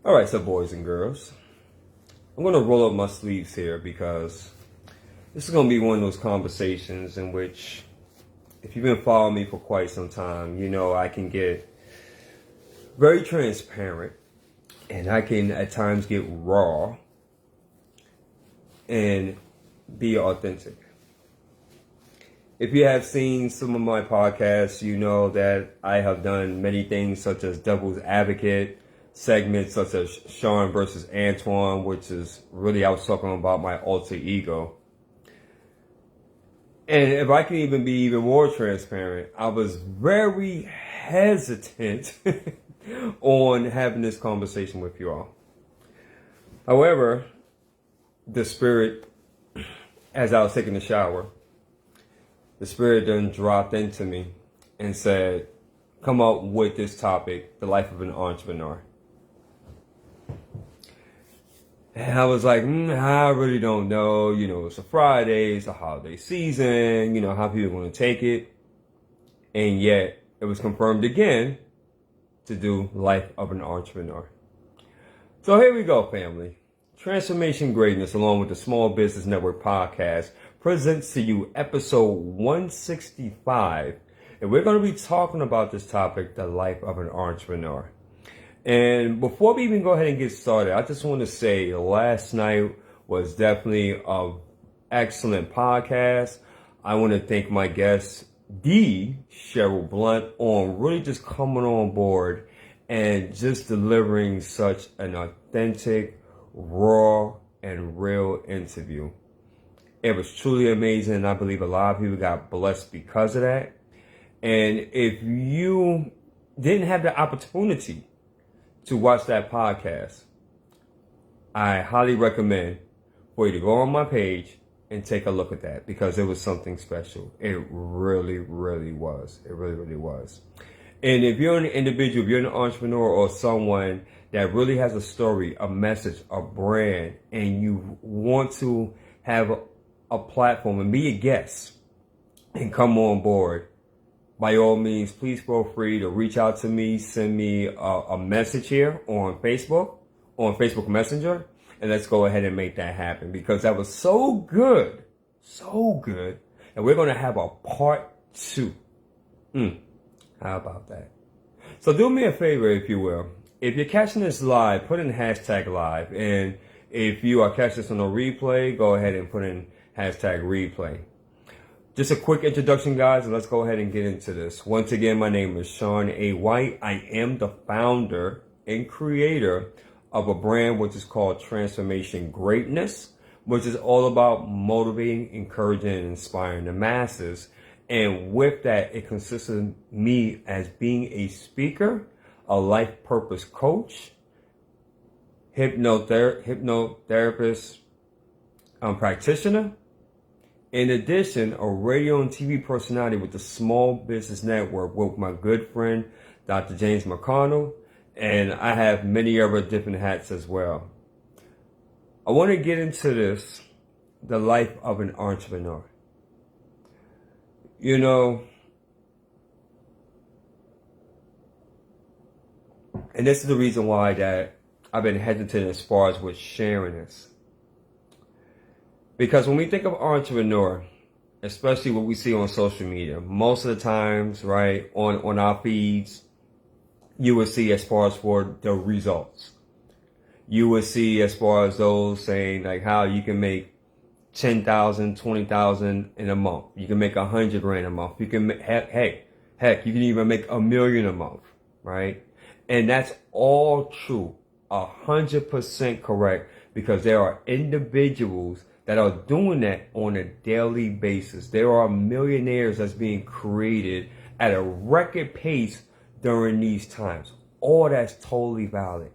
All right, so boys and girls, I'm going to roll up my sleeves here because this is going to be one of those conversations in which, if you've been following me for quite some time, you know I can get very transparent and I can at times get raw and be authentic. If you have seen some of my podcasts, you know that I have done many things such as Devil's Advocate, segments such as Sean versus Antoine, which is really I was talking about my alter ego. And if I can even be even more transparent, I was very hesitant on having this conversation with you all. However, the Spirit, as I was taking a shower, the Spirit then dropped into me and said, come up with this topic, the life of an entrepreneur. And I was like, I really don't know. You know, it's a Friday, it's a holiday season, you know, how people are going to take it. And yet, it was confirmed again to do life of an entrepreneur. So here we go, family. Transformation Greatness, along with the Small Business Network podcast, presents to you episode 165. And we're going to be talking about this topic, the life of an entrepreneur. And before we even go ahead and get started, I just want to say last night was definitely an excellent podcast. I want to thank my guest, Cheryl Blunt, on really just coming on board and just delivering such an authentic, raw, and real interview. It was truly amazing, and I believe a lot of people got blessed because of that. And if you didn't have the opportunity to watch that podcast, I highly recommend for you to go on my page and take a look at that, because it was something special. It really, really was. It really, really was. And if you're an individual, if you're an entrepreneur or someone that really has a story, a message, a brand, and you want to have a platform and be a guest and come on board, by all means, please feel free to reach out to me, send me a message here on Facebook Messenger, and let's go ahead and make that happen, because that was so good, and we're going to have a part 2. How about that? So do me a favor, if you will. If you're catching this live, put in hashtag live, and if you are catching this on a replay, go ahead and put in hashtag replay. Just a quick introduction, guys, and let's go ahead and get into this. Once again, my name is Sean A. White. I am the founder and creator of a brand which is called Transformation Greatness, which is all about motivating, encouraging, and inspiring the masses. And with that, it consists of me as being a speaker, a life purpose coach, hypnotherapist, practitioner. In addition, a radio and TV personality with the Small Business Network with my good friend, Dr. James McConnell, and I have many other different hats as well. I want to get into this, the life of an entrepreneur. You know, and this is the reason why that I've been hesitant as far as with sharing this. Because when we think of entrepreneur, especially what we see on social media, most of the times, right, on our feeds, you will see as far as for the results. You will see as far as those saying like how you can make 10,000, 20,000 in a month. You can make 100 grand a month. You can make, heck, you can even make $1 million a month, right? And that's all true, 100% correct, because there are individuals that are doing that on a daily basis. There are millionaires that's being created at a record pace during these times. All that's totally valid.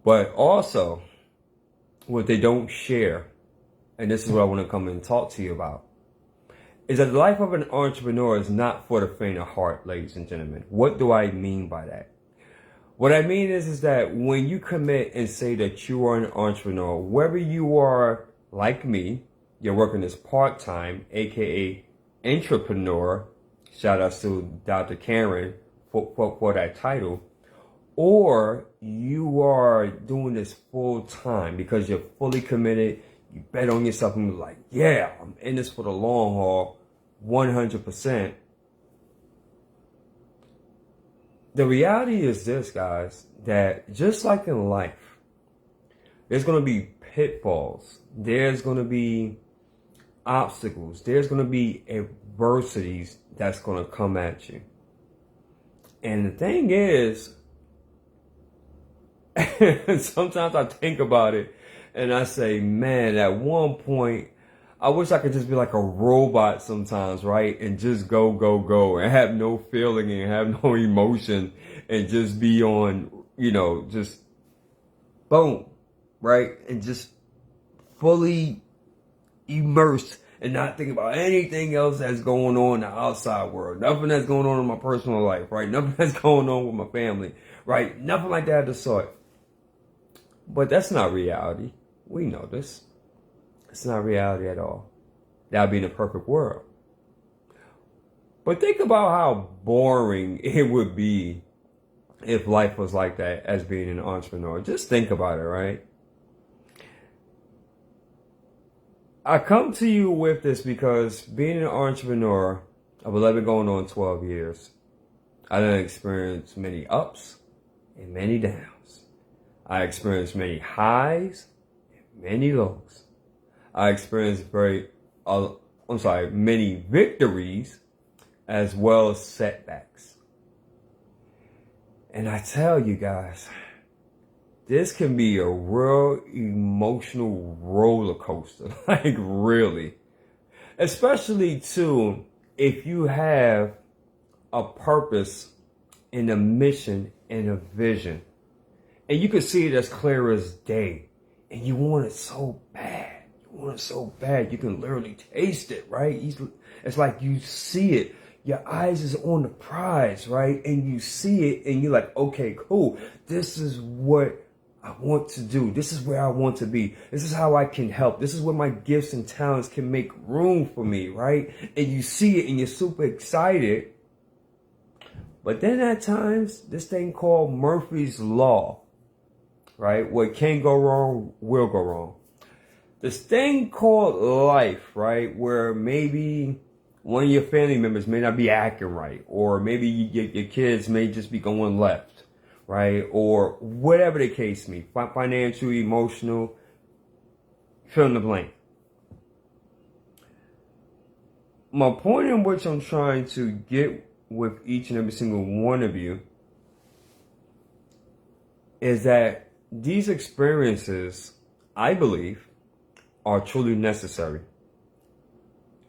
But also, what they don't share, and this is what I want to come and talk to you about, is that the life of an entrepreneur is not for the faint of heart, ladies and gentlemen. What do I mean by that? What I mean is that when you commit and say that you are an entrepreneur, whether you are like me, you're working as part-time, aka entrepreneur, shout out to Dr. Karen for that title, or you are doing this full time because you're fully committed. You bet on yourself and you're like, yeah, I'm in this for the long haul, 100%. The reality is this, guys, that just like in life, there's going to be pitfalls. There's going to be obstacles. There's going to be adversities that's going to come at you. And the thing is, sometimes I think about it and I say, man, at one point, I wish I could just be like a robot sometimes, right? And just go, go, go and have no feeling and have no emotion and just be on, just boom, right? And just fully immersed and not think about anything else that's going on in the outside world. Nothing that's going on in my personal life, right? Nothing that's going on with my family, right? Nothing like that of the sort. But that's not reality. We know this. It's not reality at all. That would be in a perfect world. But think about how boring it would be if life was like that as being an entrepreneur. Just think about it, right? I come to you with this because being an entrepreneur of 11 going on 12 years, I done experienced many ups and many downs. I experienced many highs and many lows. I experienced many victories as well as setbacks. And I tell you guys, this can be a real emotional roller coaster, like really. Especially too, if you have a purpose and a mission and a vision. And you can see it as clear as day. And you want it so bad. You can literally taste it, right? It's like you see it. Your eyes is on the prize, right? And you see it and you're like, okay, cool. This is what I want to do. This is where I want to be. This is how I can help. This is where my gifts and talents can make room for me, right? And you see it and you're super excited. But then at times, this thing called Murphy's Law, right? What can go wrong will go wrong. This thing called life, right? Where maybe one of your family members may not be acting right, or maybe your kids may just be going left, right? Or whatever the case may be, financial, emotional, fill in the blank. My point in which I'm trying to get with each and every single one of you is that these experiences, I believe, are truly necessary.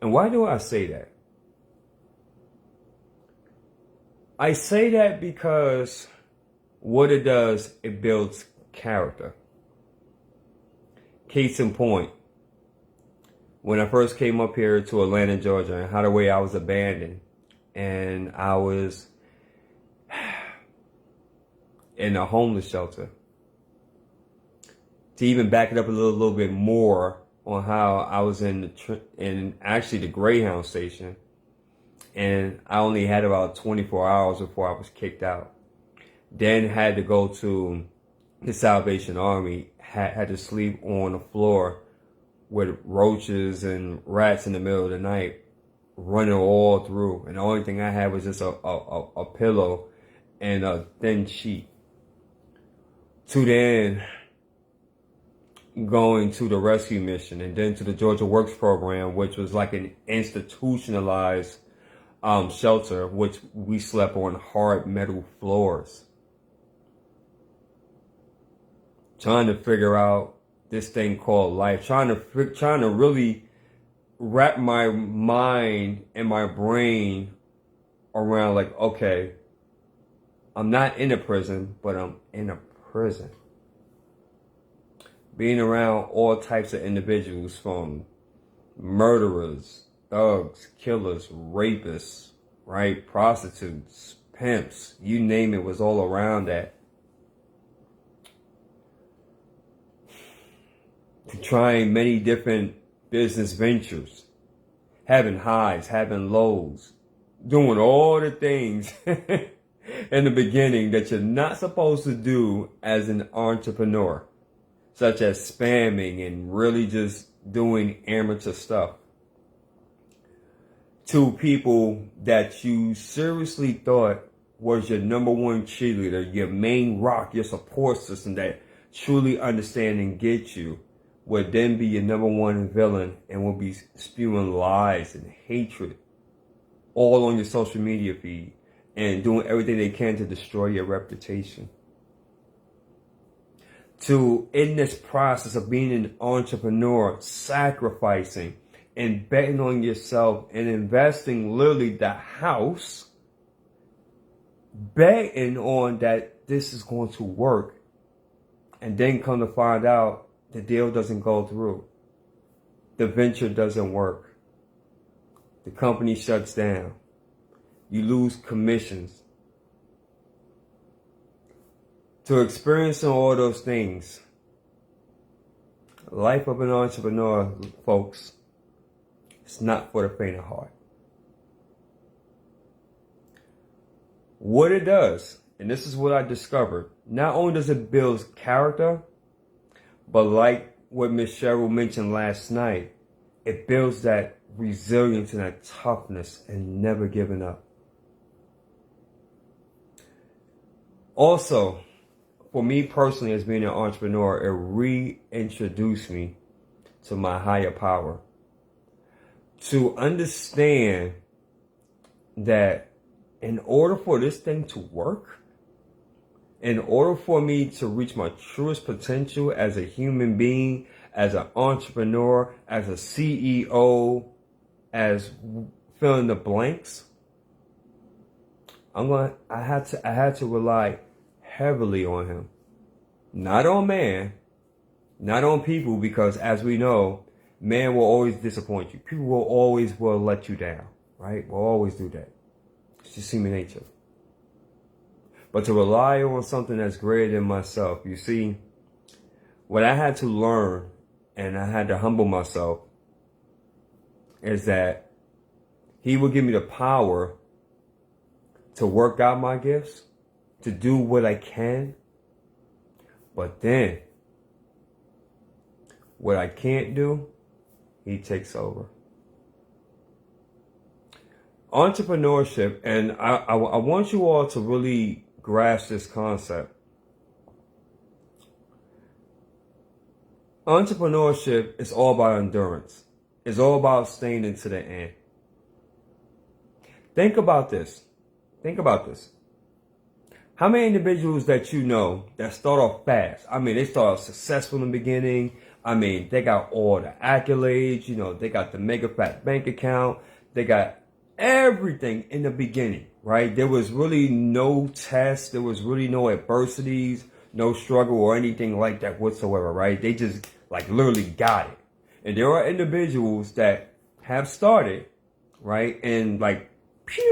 And why do I say that? I say that because what it does, it builds character. Case in point, when I first came up here to Atlanta, Georgia, and how the way I was abandoned, and I was in a homeless shelter. To even back it up a little bit more on how I was in actually the Greyhound station, and I only had about 24 hours before I was kicked out. Then had to go to the Salvation Army, had to sleep on the floor with roaches and rats in the middle of the night, running all through. And the only thing I had was just a pillow and a thin sheet. To then going to the rescue mission and then to the Georgia Works program, which was like an institutionalized shelter, which we slept on hard metal floors. Trying to figure out this thing called life, trying to really wrap my mind and my brain around like, okay, I'm not in a prison, but I'm in a prison. Being around all types of individuals, from murderers, thugs, killers, rapists, right? Prostitutes, pimps, you name it, was all around that. Trying many different business ventures, having highs, having lows, doing all the things in the beginning that you're not supposed to do as an entrepreneur, such as spamming and really just doing amateur stuff, to people that you seriously thought was your number one cheerleader, your main rock, your support system that truly understand and get you, would then be your number one villain and will be spewing lies and hatred all on your social media feed and doing everything they can to destroy your reputation. To, in this process of being an entrepreneur, sacrificing and betting on yourself and investing literally the house, betting on that this is going to work, and then come to find out the deal doesn't go through. The venture doesn't work. The company shuts down. You lose commissions. To experiencing all those things, life of an entrepreneur, folks, it's not for the faint of heart. What it does, and this is what I discovered, not only does it build character, but like what Miss Cheryl mentioned last night, it builds that resilience and that toughness and never giving up. Also, for me personally, as being an entrepreneur, it reintroduced me to my higher power. To understand that in order for this thing to work, in order for me to reach my truest potential as a human being, as an entrepreneur, as a CEO, as fill in the blanks, I had to rely heavily on him. Not on man, not on people, because as we know, man will always disappoint you. People will always let you down, right? Will always do that. It's just human nature. But to rely on something that's greater than myself, you see, what I had to learn, and I had to humble myself, is that he would give me the power to work out my gifts, to do what I can, but then what I can't do, he takes over. Entrepreneurship, and I want you all to really grasp this concept. Entrepreneurship is all about endurance. It's all about staying into the end. Think about this. Think about this. How many individuals that you know that start off fast? I mean, they start off successful in the beginning. I mean, they got all the accolades. You know, they got the mega fat bank account. They got everything in the beginning, right? There was really no test. There was really no adversities, no struggle or anything like that whatsoever, right? They just like literally got it. And there are individuals that have started, right? And like,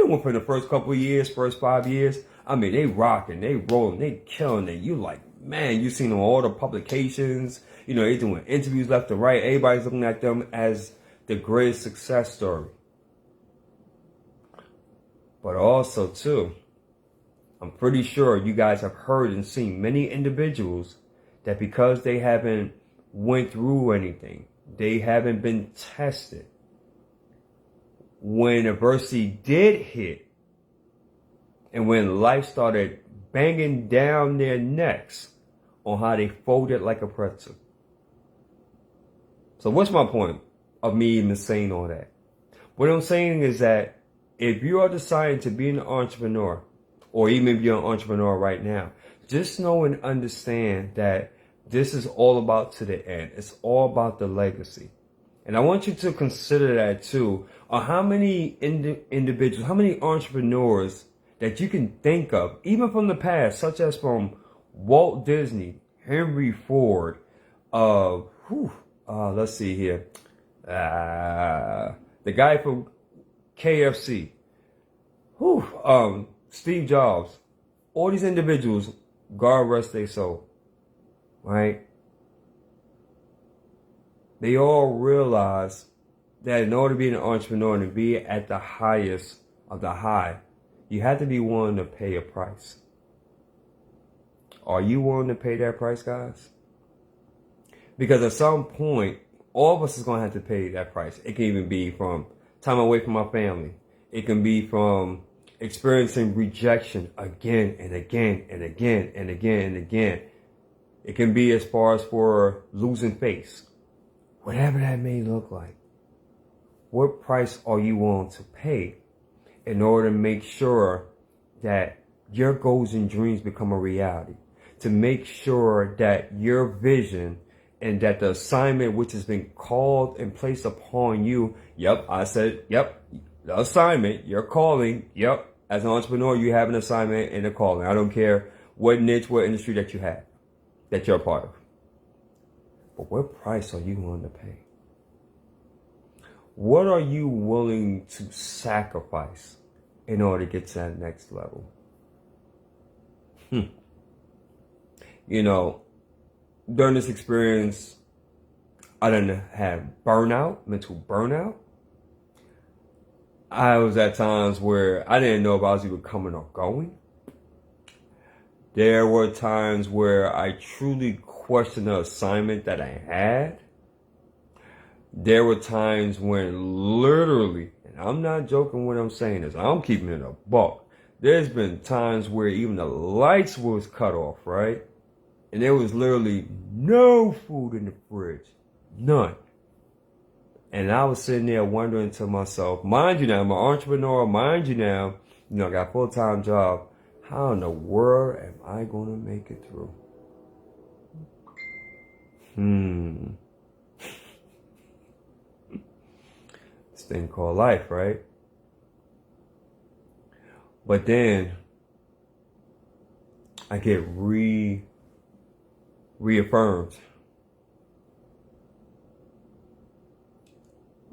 within the first couple of years, first 5 years, I mean, they rocking, they rolling, they killing it. You like, man, you seen on all the publications, you know, they doing interviews left and right. Everybody's looking at them as the greatest success story. But also, too, I'm pretty sure you guys have heard and seen many individuals that because they haven't went through anything, they haven't been tested, when adversity did hit, and when life started banging down their necks, on how they folded like a pretzel. So what's my point of me even saying all that? What I'm saying is that if you are deciding to be an entrepreneur, or even if you're an entrepreneur right now, just know and understand that this is all about to the end. It's all about the legacy. And I want you to consider that too, on how many individuals, how many entrepreneurs that you can think of, even from the past, such as from Walt Disney, Henry Ford, let's see here, the guy from KFC, Steve Jobs, all these individuals, God rest their soul, right? They all realize that in order to be an entrepreneur and to be at the highest of the high, you have to be willing to pay a price. Are you willing to pay that price, guys? Because at some point, all of us is going to have to pay that price. It can even be from time away from my family. It can be from experiencing rejection again and again and again and again and again. It can be as far as for losing face. Whatever that may look like. What price are you willing to pay in order to make sure that your goals and dreams become a reality? To make sure that your vision and that the assignment which has been called and placed upon you, yep, I said, yep, the assignment, your calling, yep, as an entrepreneur, you have an assignment and a calling. I don't care what niche, what industry that you have, that you're a part of. But what price are you willing to pay? What are you willing to sacrifice in order to get to that next level? You know, during this experience, I didn't have burnout, mental burnout. I was at times where I didn't know if I was even coming or going. There were times where I truly questioned the assignment that I had. There were times when literally, and I'm not joking when I'm saying this, I'm keeping it a buck. There's been times where even the lights was cut off, right? And there was literally no food in the fridge. None. And I was sitting there wondering to myself, mind you now, I'm an entrepreneur, mind you now, I got a full-time job. How in the world am I going to make it through? This thing called life, right? But then I get reaffirmed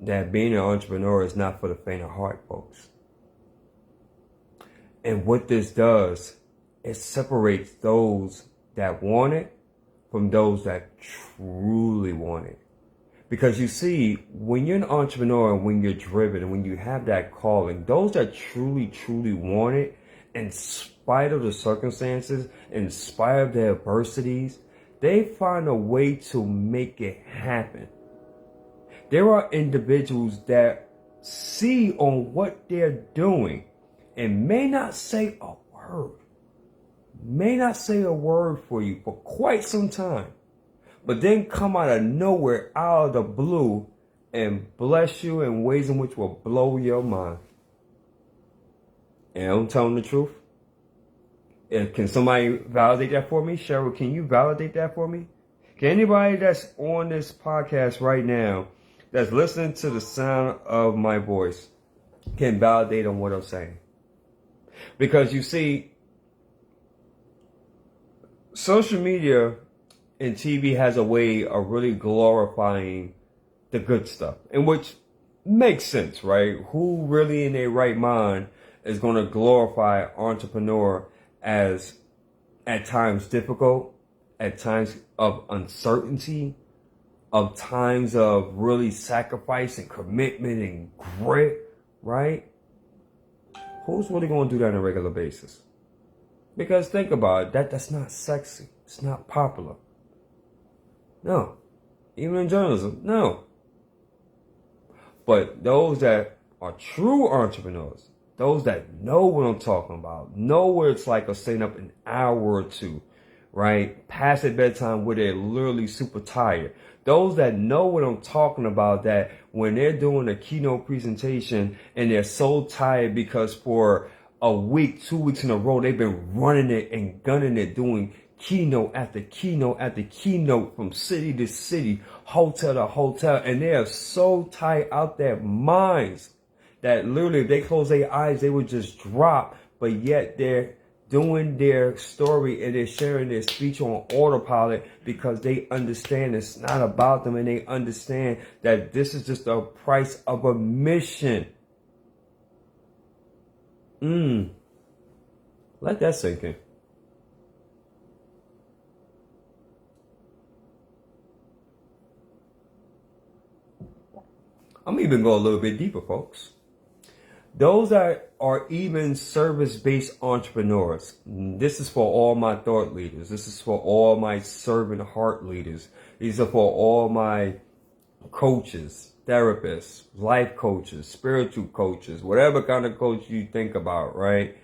that being an entrepreneur is not for the faint of heart, folks. And what this does, it separates those that want it from those that truly want it. Because you see, when you're an entrepreneur, when you're driven, and when you have that calling, those that truly, truly want it, in spite of the circumstances, in spite of the adversities, they find a way to make it happen. There are individuals that see on what they're doing and may not say a word for you for quite some time, but then come out of nowhere, out of the blue, and bless you in ways in which will blow your mind. And I'm telling the truth. Can somebody validate that for me? Cheryl, can you validate that for me? Can anybody that's on this podcast right now, that's listening to the sound of my voice, can validate on what I'm saying? Because you see, social media and TV has a way of really glorifying the good stuff, and which makes sense, right? Who really in their right mind is going to glorify entrepreneur as at times difficult, at times of uncertainty, of times of really sacrifice and commitment and grit, right? Who's really going to do that on a regular basis? Because think about it, that's not sexy. It's not popular. No. Even in journalism, no. But those that are true entrepreneurs, those that know what I'm talking about, know what it's like of staying up an hour or two, right? Past their bedtime where they're literally super tired. Those that know what I'm talking about, that when they're doing a keynote presentation and they're so tired because for a week, 2 weeks in a row, they've been running it and gunning it, doing keynote after keynote after keynote from city to city, hotel to hotel, and they are so tired out their minds that literally if they close their eyes, they would just drop, but yet they're doing their story and they're sharing their speech on autopilot because they understand it's not about them, and they understand that this is just the price of admission. Let that sink in. I'm even go a little bit deeper, folks. Those that are even service-based entrepreneurs. This is for all my thought leaders. This is for all my servant heart leaders. These are for all my coaches, therapists, life coaches, spiritual coaches, whatever kind of coach you think about, right?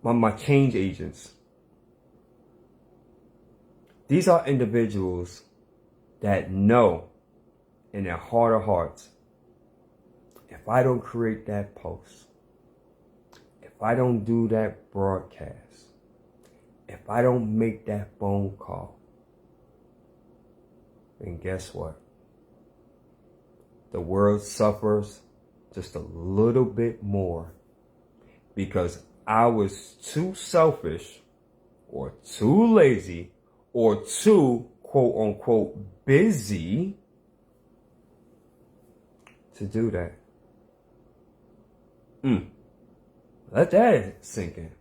My change agents. These are individuals that know in their heart of hearts, if I don't create that post, if I don't do that broadcast, if I don't make that phone call, then guess what? The world suffers just a little bit more because I was too selfish or too lazy or too quote unquote busy to do that. Let that sink in.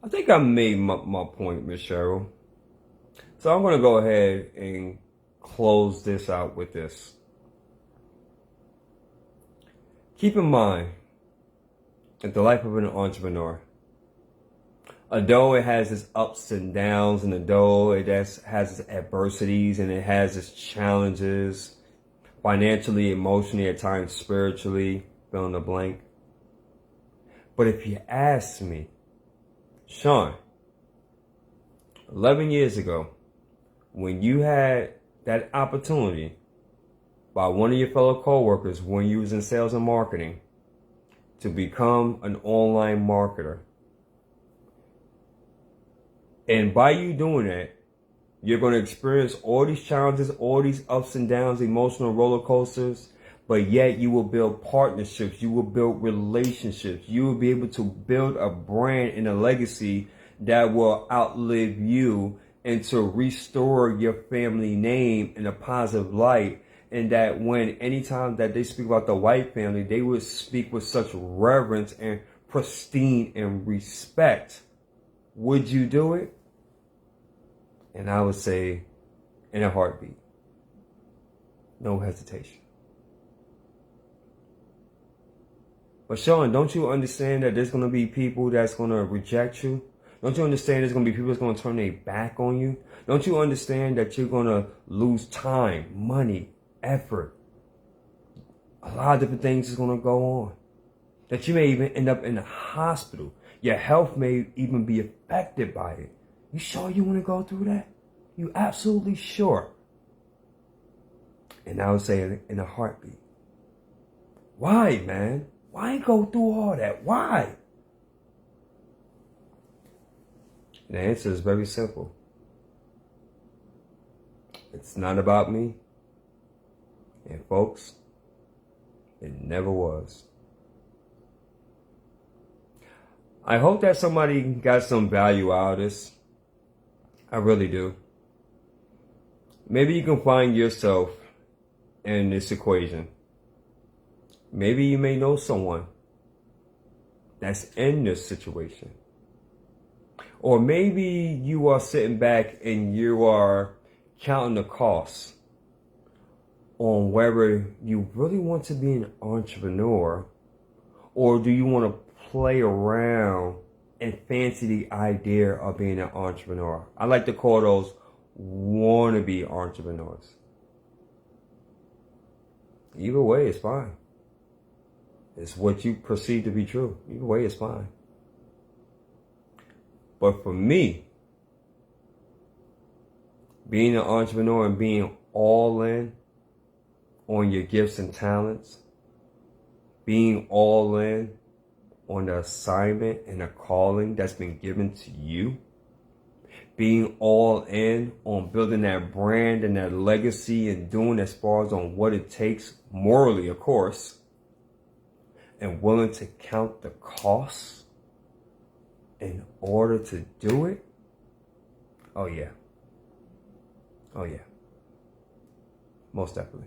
I think I made my point, Miss Cheryl. So I'm going to go ahead and close this out with this. Keep in mind that the life of an entrepreneur, although it has its ups and downs, and although it has its adversities and it has its challenges, financially, emotionally, at times spiritually, fill in the blank. But if you ask me, Sean, 11 years ago, when you had that opportunity by one of your fellow coworkers when you was in sales and marketing to become an online marketer, and by you doing that, you're going to experience all these challenges, all these ups and downs, emotional roller coasters, but yet you will build partnerships, you will build relationships, you will be able to build a brand and a legacy that will outlive you and to restore your family name in a positive light. And that when anytime that they speak about the White family, they would speak with such reverence and pristine and respect. Would you do it? And I would say, in a heartbeat, no hesitation. But Sean, don't you understand that there's going to be people that's going to reject you? Don't you understand there's going to be people that's going to turn their back on you? Don't you understand that you're going to lose time, money, effort? A lot of different things is going to go on. That you may even end up in the hospital. Your health may even be affected by it. You sure you want to go through that? You absolutely sure? And I would say in a heartbeat. Why, man? Why go through all that? Why? And the answer is very simple. It's not about me. And folks, it never was. I hope that somebody got some value out of this. I really do. Maybe you can find yourself in this equation. Maybe you may know someone that's in this situation. Or maybe you are sitting back and you are counting the costs on whether you really want to be an entrepreneur, or do you want to play around and fancy the idea of being an entrepreneur. I like to call those wannabe entrepreneurs. Either way, it's fine. It's what you perceive to be true. Either way, it's fine. But for me, being an entrepreneur and being all in on your gifts and talents, being all in on the assignment and the calling that's been given to you, being all in on building that brand and that legacy and doing as far as on what it takes morally, of course, and willing to count the costs in order to do it. Oh yeah. Oh yeah. Most definitely.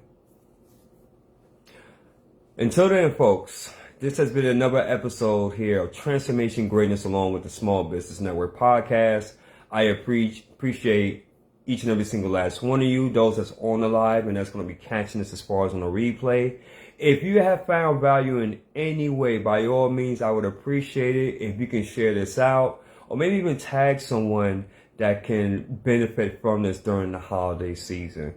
Until then, folks, this has been another episode here of Transformation Greatness along with the Small Business Network podcast. I appreciate each and every single last one of you, those that's on the live and that's going to be catching this as far as on the replay. If you have found value in any way, by all means, I would appreciate it if you can share this out or maybe even tag someone that can benefit from this during the holiday season.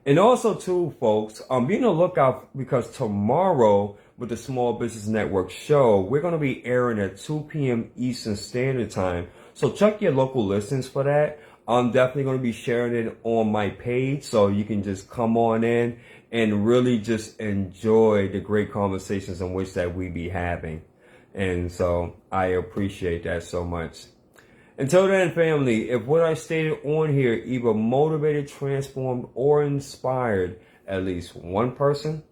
And also too, folks, be on the lookout because tomorrow with the Small Business Network show, we're going to be airing at 2 p.m. Eastern Standard Time. So check your local listings for that. I'm definitely going to be sharing it on my page so you can just come on in and really just enjoy the great conversations in which that we be having. And so I appreciate that so much. Until then, family, if what I stated on here either motivated, transformed, or inspired at least one person,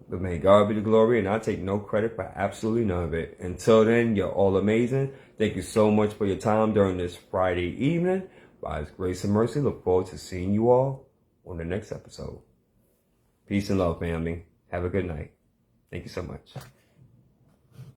but may God be the glory, and I take no credit for absolutely none of it. Until then, you're all amazing. Thank you so much for your time during this Friday evening. By His grace and mercy, look forward to seeing you all on the next episode. Peace and love, family. Have a good night. Thank you so much.